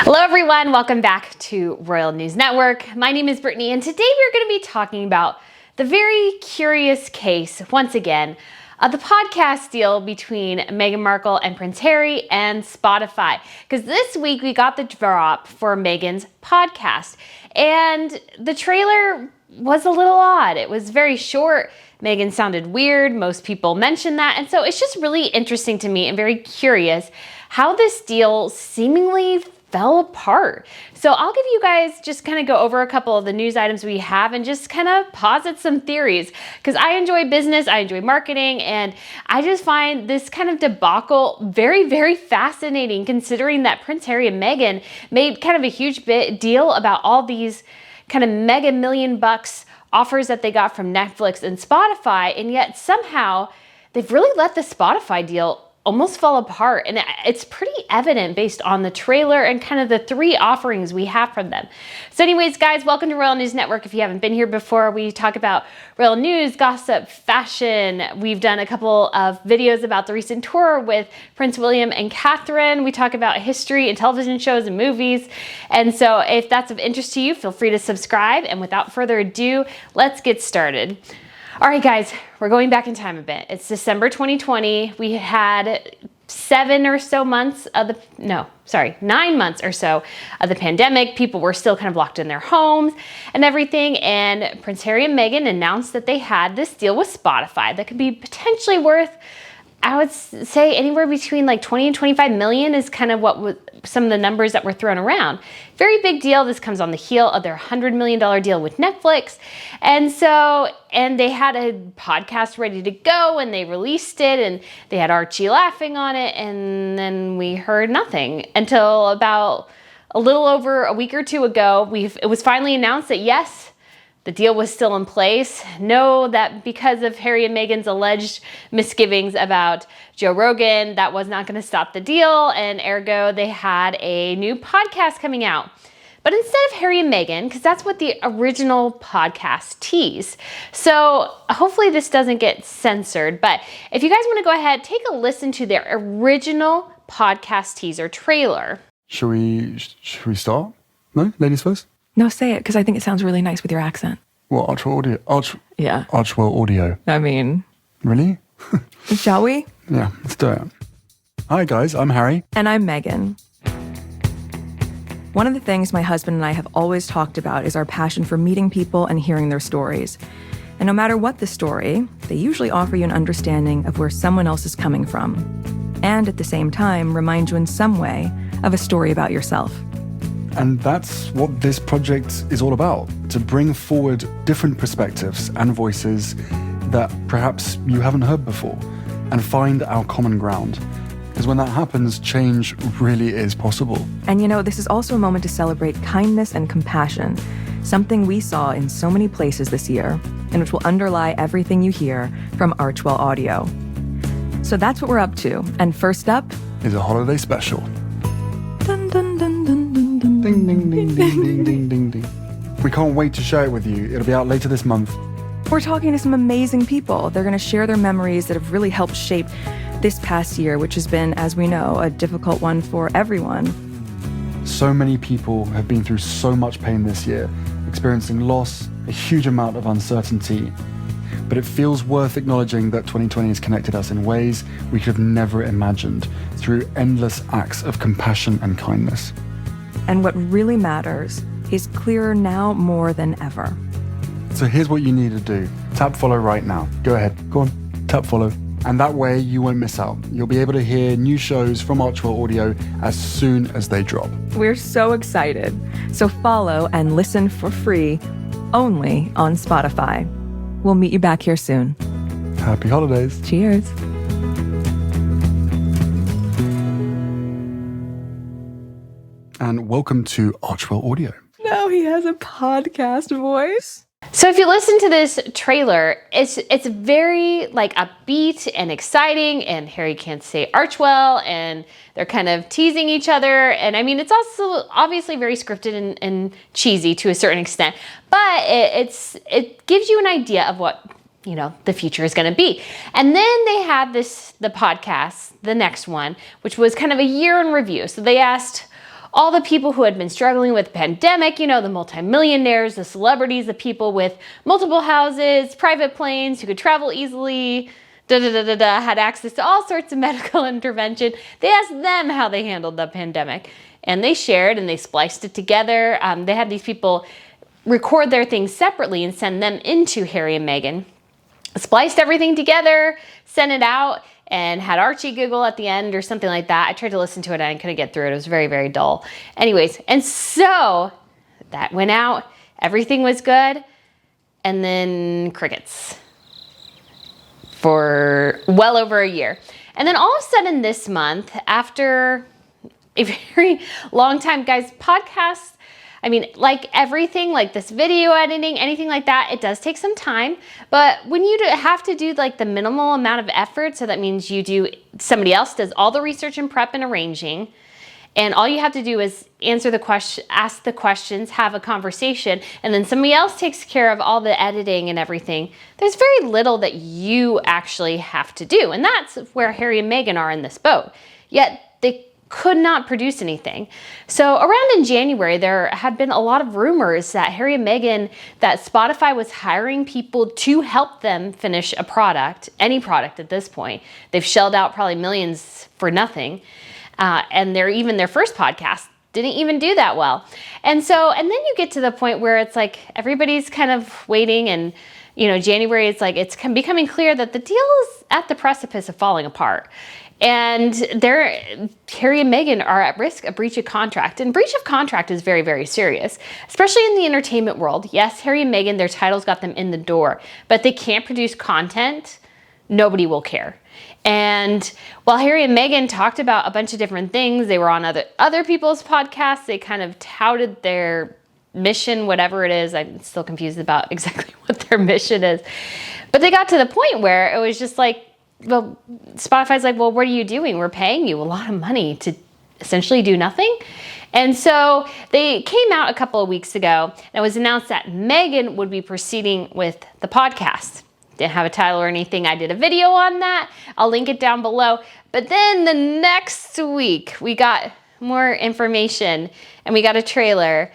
Hello everyone, welcome back to Royal News Network. My name is Brittany and today we're going to be talking about the very curious case, once again, of the podcast deal between Meghan Markle and Prince Harry and Spotify. Because this week we got the drop for Meghan's podcast and the trailer was a little odd. It was very short. Meghan sounded weird. Most people mentioned that. And so it's just really interesting to me and very curious how this deal seemingly fell apart. So I'll give you guys just kind of go over a couple of the news items we have and just kind of posit some theories because I enjoy business, I enjoy marketing, and I just find this kind of debacle very, very fascinating considering that Prince Harry and Meghan made kind of a huge deal about all these kind of mega million bucks offers that they got from Netflix and Spotify, and yet somehow they've really let the Spotify deal almost fall apart. And it's pretty evident based on the trailer and kind of the three offerings we have from them. So anyways, guys, welcome to Royal News Network. If you haven't been here before, we talk about royal news, gossip, fashion. We've done a couple of videos about the recent tour with Prince William and Catherine. We talk about history and television shows and movies. And so if that's of interest to you, feel free to subscribe. And without further age, let's get started. All right, guys, we're going back in time a bit. It's December 2020. We had 9 months or so of the pandemic. People were still kind of locked in their homes and everything. And Prince Harry and Meghan announced that they had this deal with Spotify that could be potentially worth, I would say, anywhere between like 20 and 25 million is kind of what some of the numbers that were thrown around. Very big deal. This comes on the heel of their $100 million deal with Netflix. And they had a podcast ready to go and they released it and they had Archie laughing on it. And then we heard nothing until about a little over a week or two ago. It was finally announced that yes, the deal was still in place. Know that because of Harry and Meghan's alleged misgivings about Joe Rogan, that was not going to stop the deal, and ergo, they had a new podcast coming out. But instead of Harry and Meghan, because that's what the original podcast teased. So hopefully this doesn't get censored, but if you guys want to go ahead, take a listen to their original podcast teaser trailer. Should we start? No? Ladies first? No, say it, because I think it sounds really nice with your accent. What, Archewell audio? Yeah. Archewell audio. I mean... Really? Shall we? Yeah, let's do it. Hi guys, I'm Harry. And I'm Meghan. One of the things my husband and I have always talked about is our passion for meeting people and hearing their stories. And no matter what the story, they usually offer you an understanding of where someone else is coming from. And at the same time, remind you in some way of a story about yourself. And that's what this project is all about, to bring forward different perspectives and voices that perhaps you haven't heard before and find our common ground. Because when that happens, change really is possible. And you know, this is also a moment to celebrate kindness and compassion, something we saw in so many places this year, and which will underlie everything you hear from Archewell Audio. So that's what we're up to. And first up is a holiday special. Dun, dun, dun, dun, dun, dun. Ding, ding, ding, ding, ding, ding, ding, ding. We can't wait to share it with you. It'll be out later this month. We're talking to some amazing people. They're going to share their memories that have really helped shape this past year, which has been, as we know, a difficult one for everyone. So many people have been through so much pain this year, experiencing loss, a huge amount of uncertainty. But it feels worth acknowledging that 2020 has connected us in ways we could have never imagined through endless acts of compassion and kindness. And what really matters is clearer now more than ever. So here's what you need to do. Tap follow right now. Go ahead. Go on. Tap follow. And that way you won't miss out. You'll be able to hear new shows from Archewell Audio as soon as they drop. We're so excited. So follow and listen for free only on Spotify. We'll meet you back here soon. Happy holidays. Cheers. And welcome to Archewell Audio. Now he has a podcast voice. So if you listen to this trailer, it's very like upbeat and exciting, and Harry can't say Archewell, and they're kind of teasing each other. And I mean, it's also obviously very scripted and cheesy to a certain extent, but it gives you an idea of what, you know, the future is going to be. And then they had the podcast, the next one, which was kind of a year in review. So they asked all the people who had been struggling with the pandemic, you know, the multimillionaires, the celebrities, the people with multiple houses, private planes, who could travel easily, had access to all sorts of medical intervention. They asked them how they handled the pandemic, and they shared and they spliced it together. They had these people record their things separately and send them into Harry and Meghan. Spliced everything together, sent it out, and had Archie giggle at the end or something like that. I tried to listen to it and I couldn't get through it. It was very, very dull. Anyways, and so that went out. Everything was good. And then crickets for well over a year. And then all of a sudden this month, after a very long time, guys, podcasts, I mean, like everything, like this video editing, anything like that, it does take some time. But when you have to do like the minimal amount of effort, so that means somebody else does all the research and prep and arranging, and all you have to do is ask the questions, have a conversation, and then somebody else takes care of all the editing and everything. There's very little that you actually have to do. And that's where Harry and Meghan are in this boat. Yet they could not produce anything. So around in January, there had been a lot of rumors that Harry and Meghan, that Spotify was hiring people to help them finish a product, any product at this point. They've shelled out probably millions for nothing. And their first podcast didn't even do that well. And then you get to the point where it's like everybody's kind of waiting, and you know, January, it's like it's becoming clear that the deal is at the precipice of falling apart. And Harry and Meghan are at risk of breach of contract. And breach of contract is very, very serious, especially in the entertainment world. Yes, Harry and Meghan, their titles got them in the door, but they can't produce content. Nobody will care. And while Harry and Meghan talked about a bunch of different things, they were on other people's podcasts. They kind of touted their mission, whatever it is. I'm still confused about exactly what their mission is. But they got to the point where it was just like, well, Spotify's like, well, what are you doing? We're paying you a lot of money to essentially do nothing. And so they came out a couple of weeks ago, and it was announced that Meghan would be proceeding with the podcast. Didn't have a title or anything. I did a video on that. I'll link it down below. But then the next week, we got more information and we got a trailer.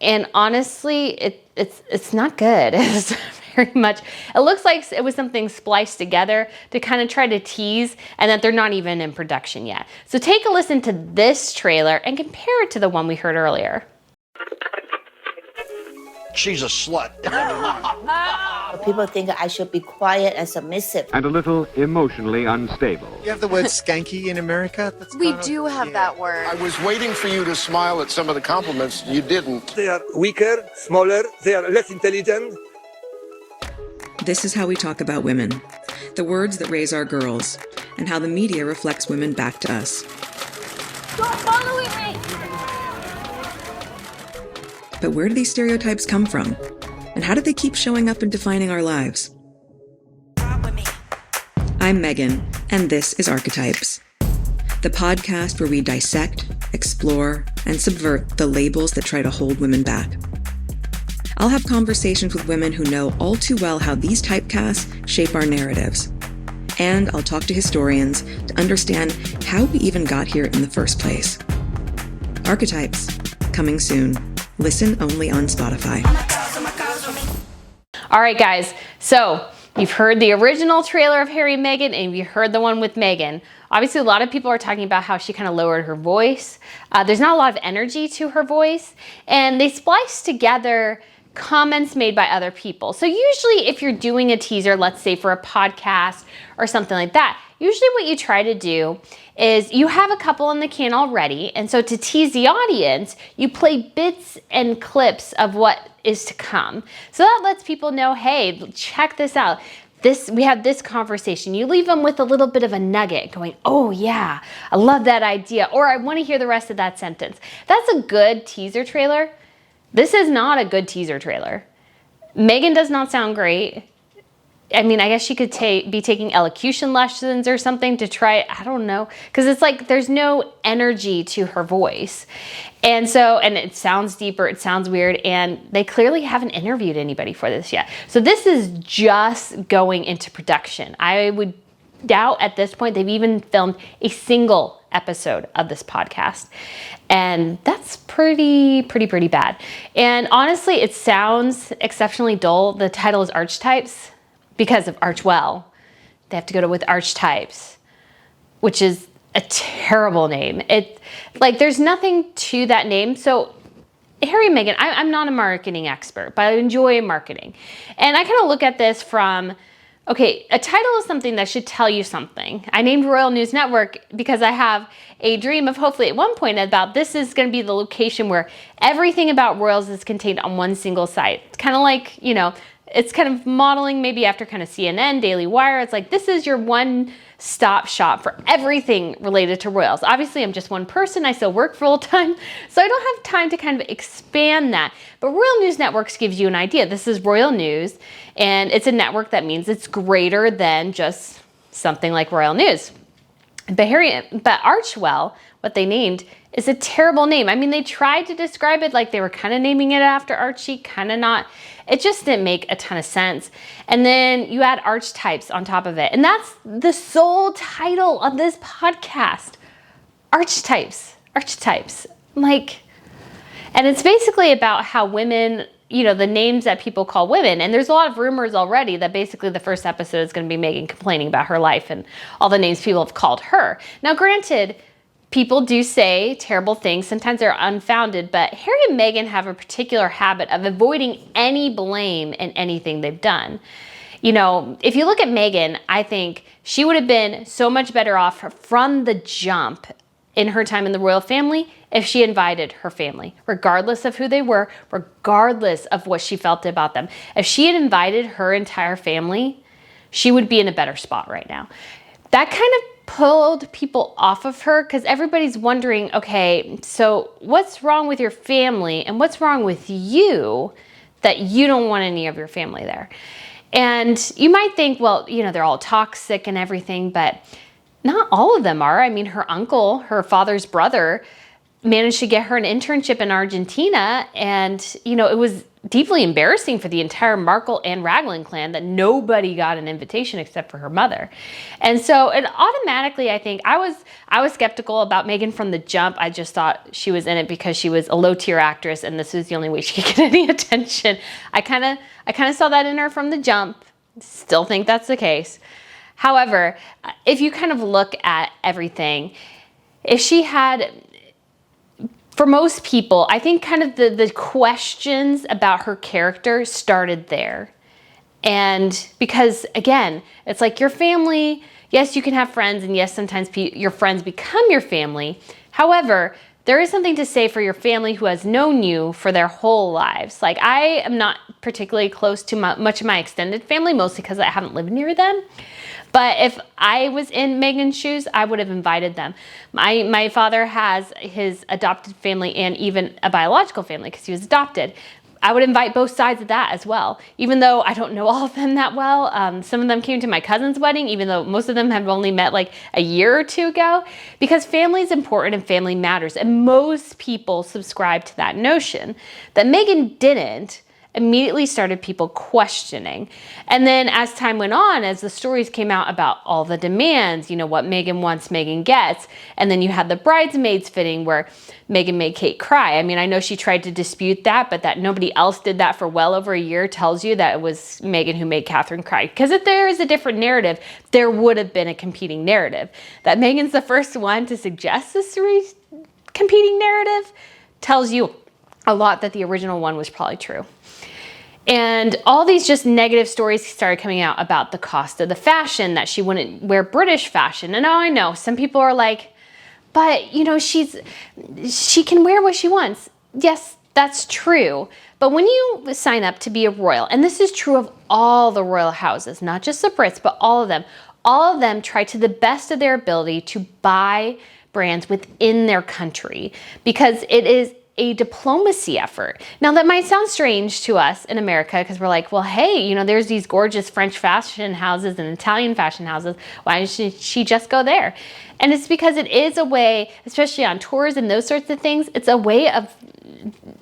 And honestly, it's not good. It's very much, it looks like it was something spliced together to kind of try to tease, and that they're not even in production yet. So take a listen to this trailer and compare it to the one we heard earlier. She's a slut. People think I should be quiet and submissive. And a little emotionally unstable. You have the word skanky in America? We do have that word. I was waiting for you to smile at some of the compliments. You didn't. They are weaker, smaller, they are less intelligent. This is how we talk about women, the words that raise our girls, and how the media reflects women back to us. Stop following me! But where do these stereotypes come from? And how do they keep showing up and defining our lives? I'm Meghan, and this is Archetypes, the podcast where we dissect, explore, and subvert the labels that try to hold women back. I'll have conversations with women who know all too well how these typecasts shape our narratives. And I'll talk to historians to understand how we even got here in the first place. Archetypes, coming soon. Listen only on Spotify. All right, guys. So you've heard the original trailer of Harry and Meghan, and you heard the one with Meghan. Obviously, a lot of people are talking about how she kind of lowered her voice. There's not a lot of energy to her voice, and they spliced together comments made by other people. So usually if you're doing a teaser, let's say for a podcast or something like that, usually what you try to do is you have a couple in the can already. And so to tease the audience, you play bits and clips of what is to come. So that lets people know, hey, check this out. We have this conversation. You leave them with a little bit of a nugget going, oh yeah, I love that idea. Or I want to hear the rest of that sentence. That's a good teaser trailer. This is not a good teaser trailer. Meghan does not sound great. I mean, I guess she could be taking elocution lessons or something to try, I don't know. Because it's like there's no energy to her voice. And it sounds deeper, it sounds weird, and they clearly haven't interviewed anybody for this yet. So this is just going into production. I would doubt at this point they've even filmed a single episode of this podcast. And that's pretty bad. And honestly, it sounds exceptionally dull. The title is Archetypes because of Archewell. They have to go with Archetypes, which is a terrible name. It, like, there's nothing to that name. So Harry and Meghan, I'm not a marketing expert, but I enjoy marketing. And I kind of look at this from, okay, a title is something that should tell you something. I named Royal News Network because I have a dream of hopefully at one point about this is going to be the location where everything about royals is contained on one single site. It's kind of like, you know, it's kind of modeling maybe after kind of CNN, Daily Wire. It's like, this is your one-stop shop for everything related to royals. Obviously, I'm just one person. I still work full time, so I don't have time to kind of expand that. But Royal News Networks gives you an idea. This is Royal News, and it's a network that means it's greater than just something like Royal News. But Archewell, what they named, is a terrible name. I mean, they tried to describe it like they were kind of naming it after Archie, kind of not. It just didn't make a ton of sense. And then you add Archetypes on top of it. And that's the sole title of this podcast. Archetypes. Archetypes. Like, and it's basically about how women, you know, the names that people call women. And there's a lot of rumors already that basically the first episode is going to be Meghan complaining about her life and all the names people have called her. Now, granted, people do say terrible things. Sometimes they're unfounded, but Harry and Meghan have a particular habit of avoiding any blame in anything they've done. You know, if you look at Meghan, I think she would have been so much better off from the jump in her time in the royal family if she invited her family, regardless of who they were, regardless of what she felt about them. If she had invited her entire family, she would be in a better spot right now. That kind of pulled people off of her because everybody's wondering, okay, so what's wrong with your family and what's wrong with you that you don't want any of your family there? And you might think, well, you know, they're all toxic and everything, but not all of them are. I mean, her uncle, her father's brother, managed to get her an internship in Argentina, and, you know, it was deeply embarrassing for the entire Markel and Raglan clan that nobody got an invitation except for her mother. And so it automatically, I think, I was skeptical about Meghan from the jump. I just thought she was in it because she was a low-tier actress and this was the only way she could get any attention. I kind of saw that in her from the jump. Still think that's the case. However, if you kind of look at everything, if she had, for most people, I think kind of the questions about her character started there. And because, again, it's like your family, yes, you can have friends, and yes, sometimes your friends become your family. However, there is something to say for your family who has known you for their whole lives. Like, I am not particularly close to much of my extended family, mostly because I haven't lived near them. But if I was in Meghan's shoes, I would have invited them. My father has his adopted family and even a biological family because he was adopted. I would invite both sides of that as well, even though I don't know all of them that well. Some of them came to my cousin's wedding, even though most of them have only met like a year or two ago, because family is important and family matters. And most people subscribe to that notion. That Meghan didn't immediately started people questioning. And then as time went on, as the stories came out about all the demands, you know, what Meghan wants, Meghan gets, and then you had the bridesmaids fitting where Meghan made Kate cry. I mean, I know she tried to dispute that, but that nobody else did that for well over a year tells you that it was Meghan who made Catherine cry. Because if there is a different narrative, there would have been a competing narrative. That Meghan's the first one to suggest this competing narrative tells you a lot that the original one was probably true. And all these just negative stories started coming out about the cost of the fashion, that she wouldn't wear British fashion. And now I know some people are like, but you know, she can wear what she wants. Yes, that's true. But when you sign up to be a royal, and this is true of all the royal houses, not just the Brits, but all of them try to the best of their ability to buy brands within their country because it is a diplomacy effort. Now that might sound strange to us in America because we're like, well, hey, you know, there's these gorgeous French fashion houses and Italian fashion houses. Why doesn't she just go there? And it's because it is a way, especially on tours and those sorts of things, it's a way of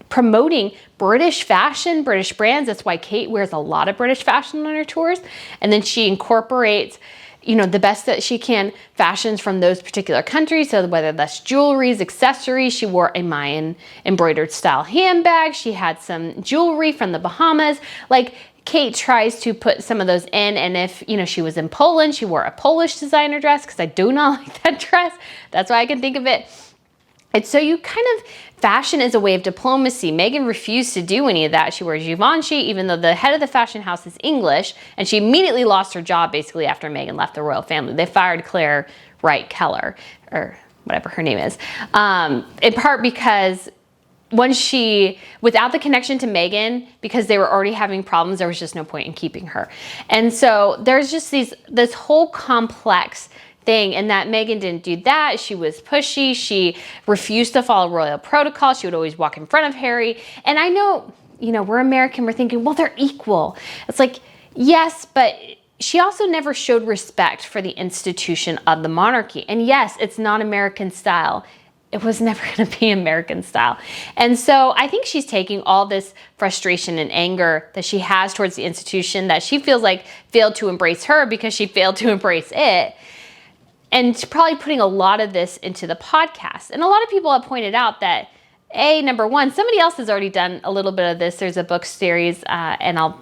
promoting British fashion, British brands. That's why Kate wears a lot of British fashion on her tours. And then she incorporates the best that she can, fashions from those particular countries. So whether that's jewelries, accessories, she wore a Mayan embroidered style handbag. She had some jewelry from the Bahamas. Like, Kate tries to put some of those in, and if, she was in Poland, she wore a Polish designer dress, because I do not like that dress. That's why I can think of it. And so you kind of, fashion is a way of diplomacy. Meghan refused to do any of that. She wears Givenchy, even though the head of the fashion house is English, and she immediately lost her job basically after Meghan left the royal family. They fired Claire Wright Keller, or whatever her name is, in part because without the connection to Meghan, because they were already having problems, there was just no point in keeping her. And so there's just this whole complex thing, and that Meghan didn't do that. She was pushy. She refused to follow royal protocol. She would always walk in front of Harry. And I know, we're American. We're thinking, well, they're equal. It's like, yes, but she also never showed respect for the institution of the monarchy. And yes, it's not American style. It was never going to be American style. And so I think she's taking all this frustration and anger that she has towards the institution that she feels like failed to embrace her because she failed to embrace it. And probably putting a lot of this into the podcast. And a lot of people have pointed out that, number one, somebody else has already done a little bit of this. There's a book series, and I'll,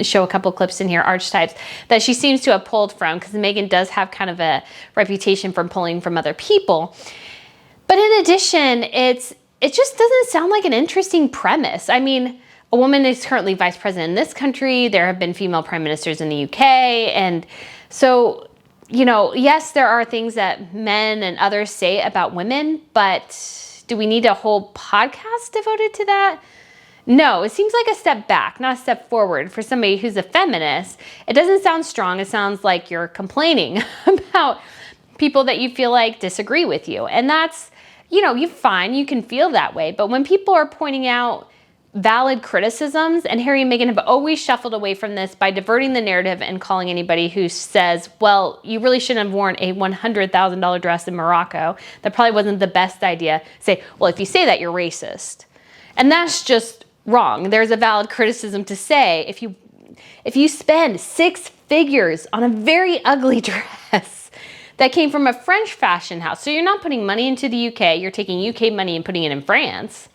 show a couple clips in here, Archetypes, that she seems to have pulled from, because Meghan does have kind of a reputation for pulling from other people. But in addition, it just doesn't sound like an interesting premise. I mean, a woman is currently vice president in this country. There have been female prime ministers in the UK. And so, yes, there are things that men and others say about women, but do we need a whole podcast devoted to that? No, it seems like a step back, not a step forward for somebody who's a feminist. It doesn't sound strong. It sounds like you're complaining about people that you feel like disagree with you. And that's, you're fine. You can feel that way. But when people are pointing out valid criticisms, and Harry and Meghan have always shuffled away from this by diverting the narrative and calling anybody who says, well, you really shouldn't have worn a $100,000 dress in Morocco. That probably wasn't the best idea. Say, well, if you say that, you're racist. And that's just wrong. There's a valid criticism to say, if you spend 6 figures on a very ugly dress that came from a French fashion house, so you're not putting money into the UK, you're taking UK money and putting it in France,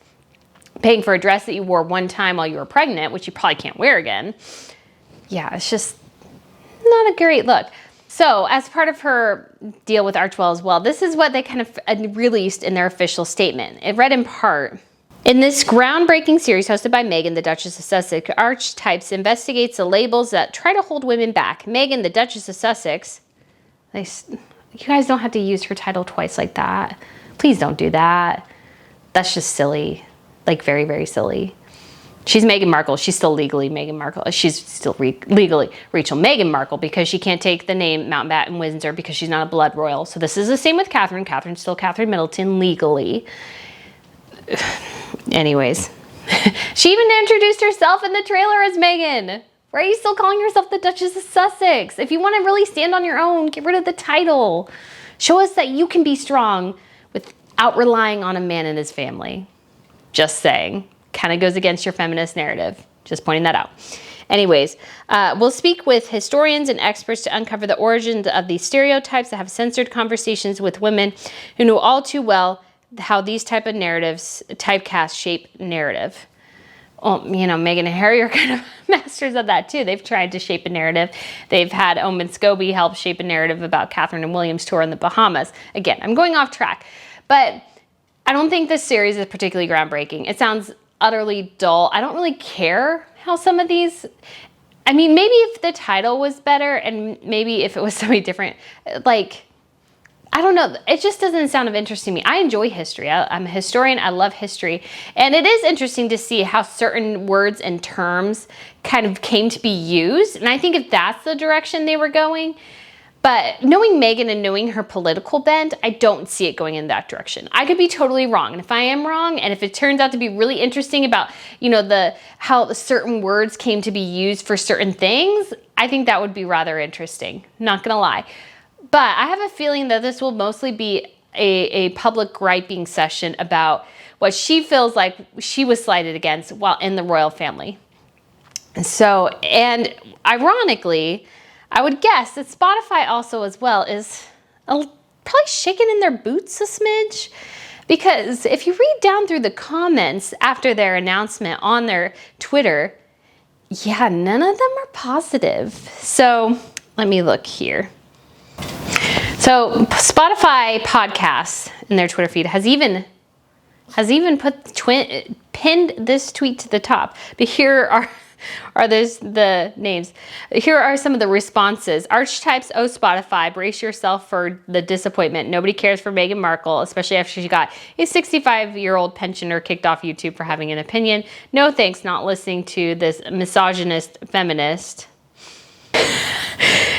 paying for a dress that you wore one time while you were pregnant, which you probably can't wear again. Yeah, it's just not a great look. So as part of her deal with Archewell as well, this is what they kind of released in their official statement. It read in part, in this groundbreaking series hosted by Meghan, the Duchess of Sussex, Archetypes investigates the labels that try to hold women back. Meghan, the Duchess of Sussex, you guys don't have to use her title twice like that. Please don't do that. That's just silly. Like, very, very silly. She's Meghan Markle. She's still legally Meghan Markle. She's still legally Rachel Meghan Markle, because she can't take the name Mountbatten Windsor because she's not a blood royal. So this is the same with Catherine. Catherine's still Catherine Middleton legally. Anyways, she even introduced herself in the trailer as Meghan. Why are you still calling yourself the Duchess of Sussex? If you want to really stand on your own, get rid of the title. Show us that you can be strong without relying on a man and his family. Just saying. Kind of goes against your feminist narrative. Just pointing that out. Anyways, we'll speak with historians and experts to uncover the origins of these stereotypes, that have censored conversations with women who know all too well how these type of narratives, typecast shape narrative. Well, Meghan and Harry are kind of masters of that too. They've tried to shape a narrative. They've had Owen Scobie help shape a narrative about Catherine and William's tour in the Bahamas. Again, I'm going off track, but I don't think this series is particularly groundbreaking. It sounds utterly dull. I don't really care how some of these, maybe if the title was better and maybe if it was somebody different, I don't know. It just doesn't sound of interest to me. I enjoy history. I'm a historian. I love history. And it is interesting to see how certain words and terms kind of came to be used. And I think if that's the direction they were going, but knowing Meghan and knowing her political bent, I don't see it going in that direction. I could be totally wrong. And if I am wrong, and if it turns out to be really interesting about, how certain words came to be used for certain things, I think that would be rather interesting. Not gonna lie. But I have a feeling that this will mostly be a public griping session about what she feels like she was slighted against while in the royal family. So, and ironically, I would guess that Spotify also as well is probably shaking in their boots a smidge, because if you read down through the comments after their announcement on their Twitter, yeah, none of them are positive. So let me look here. So Spotify podcasts in their Twitter feed has even pinned this tweet to the top. But here are the names. Here are some of the responses. Archetypes, oh Spotify, brace yourself for the disappointment. Nobody cares for Meghan Markle, especially after she got a 65-year-old pensioner kicked off YouTube for having an opinion. No thanks, not listening to this misogynist feminist.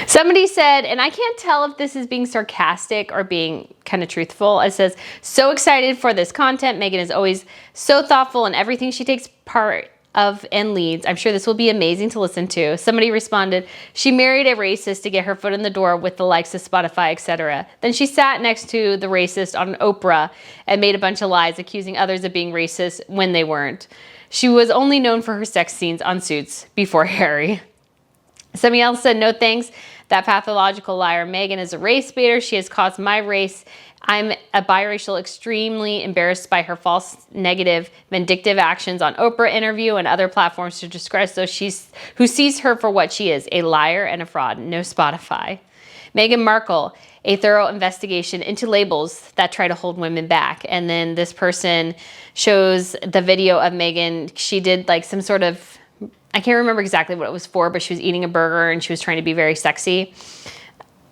Somebody said, and I can't tell if this is being sarcastic or being kind of truthful. It says, so excited for this content. Meghan is always so thoughtful in everything she takes part of and leads. I'm sure this will be amazing to listen to. Somebody responded, she married a racist to get her foot in the door with the likes of Spotify, etc. Then she sat next to the racist on Oprah and made a bunch of lies, accusing others of being racist when they weren't. She was only known for her sex scenes on Suits before Harry. Somebody else said, no thanks. That pathological liar Meghan is a race baiter. She has caused my race. I'm a biracial, extremely embarrassed by her false, negative, vindictive actions on Oprah interview and other platforms to describe those who sees her for what she is, a liar and a fraud. No Spotify. Meghan Markle, a thorough investigation into labels that try to hold women back. And then this person shows the video of Meghan. She did like some sort of, I can't remember exactly what it was for, but she was eating a burger and she was trying to be very sexy.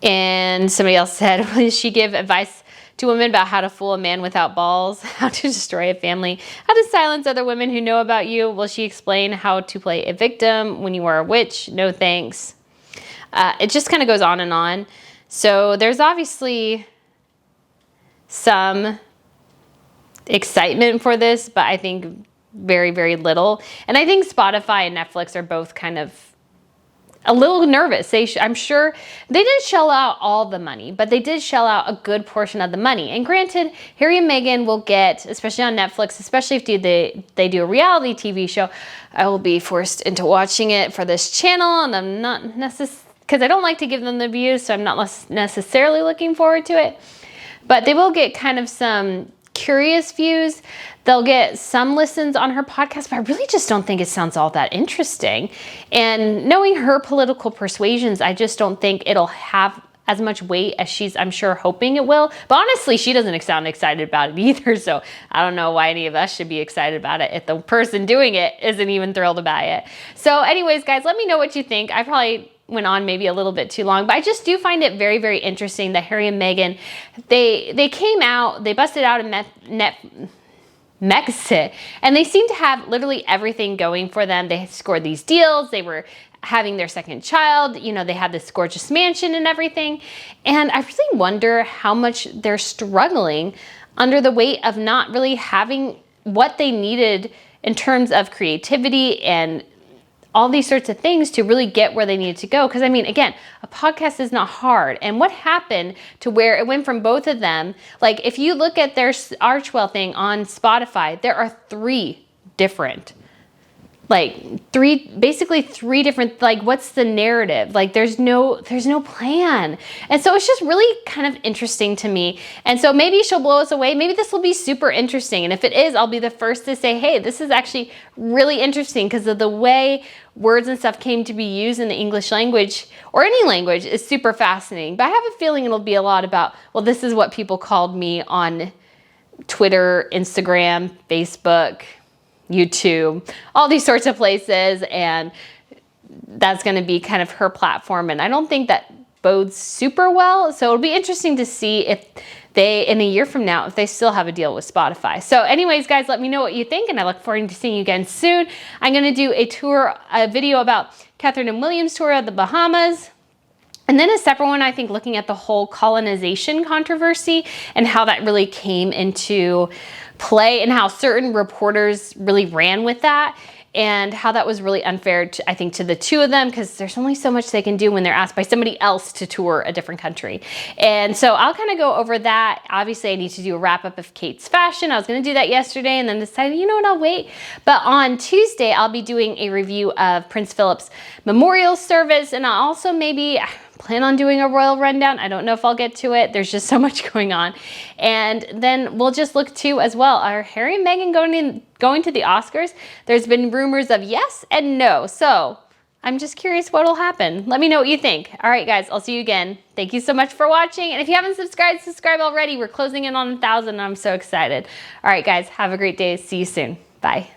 And somebody else said, will she give advice to women about how to fool a man without balls, how to destroy a family, how to silence other women who know about you? Will she explain how to play a victim when you are a witch? No thanks. It just kind of goes on and on. So there's obviously some excitement for this, but I think very, very little. And I think Spotify and Netflix are both kind of a little nervous. I'm sure they didn't shell out all the money, but they did shell out a good portion of the money. And granted, Harry and Meghan will get, especially on Netflix, especially if they do a reality TV show, I will be forced into watching it for this channel, and I'm not because I don't like to give them the views, so I'm not necessarily looking forward to it. But they will get kind of some curious views. They'll get some listens on her podcast, but I really just don't think it sounds all that interesting. And knowing her political persuasions, I just don't think it'll have as much weight as she's, I'm sure, hoping it will. But honestly, she doesn't sound excited about it either, so I don't know why any of us should be excited about it if the person doing it isn't even thrilled about it. So anyways, guys, let me know what you think. I probably went on maybe a little bit too long, but I just do find it very, very interesting that Harry and Meghan, they came out, they busted out and Megxit, and they seem to have literally everything going for them. They scored these deals. They were having their second child. You know, they had this gorgeous mansion and everything. And I really wonder how much they're struggling under the weight of not really having what they needed in terms of creativity and all these sorts of things to really get where they needed to go. Because I mean, again, a podcast is not hard. And what happened to where it went from both of them, like if you look at their Archewell thing on Spotify, there are three different, basically three different, like what's the narrative? Like there's no plan. And so it's just really kind of interesting to me. And so maybe she'll blow us away. Maybe this will be super interesting. And if it is, I'll be the first to say, hey, this is actually really interesting because of the way words and stuff came to be used in the English language or any language is super fascinating. But I have a feeling it'll be a lot about, well, this is what people called me on Twitter, Instagram, Facebook, YouTube, all these sorts of places, and that's going to be kind of her platform. And I don't think that bodes super well. So it'll be interesting to see if they, in a year from now, if they still have a deal with Spotify. So anyways, guys, let me know what you think, and I look forward to seeing you again soon. I'm going to do a video about Catherine and William's tour of the Bahamas. And then a separate one, I think, looking at the whole colonization controversy and how that really came into play and how certain reporters really ran with that. and how that was really unfair, I think, to the two of them, because there's only so much they can do when they're asked by somebody else to tour a different country. And so I'll kind of go over that. Obviously, I need to do a wrap up of Kate's fashion. I was going to do that yesterday and then decided, you know what, I'll wait. But on Tuesday, I'll be doing a review of Prince Philip's memorial service, and I'll also maybe plan on doing a royal rundown. I don't know if I'll get to it. There's just so much going on. And then we'll just look to as well, are Harry and Meghan going to the Oscars? There's been rumors of yes and no. So I'm just curious what will happen. Let me know what you think. All right, guys, I'll see you again. Thank you so much for watching. And if you haven't subscribed, subscribe already. We're closing in on 1,000. I'm so excited. All right, guys, have a great day. See you soon. Bye.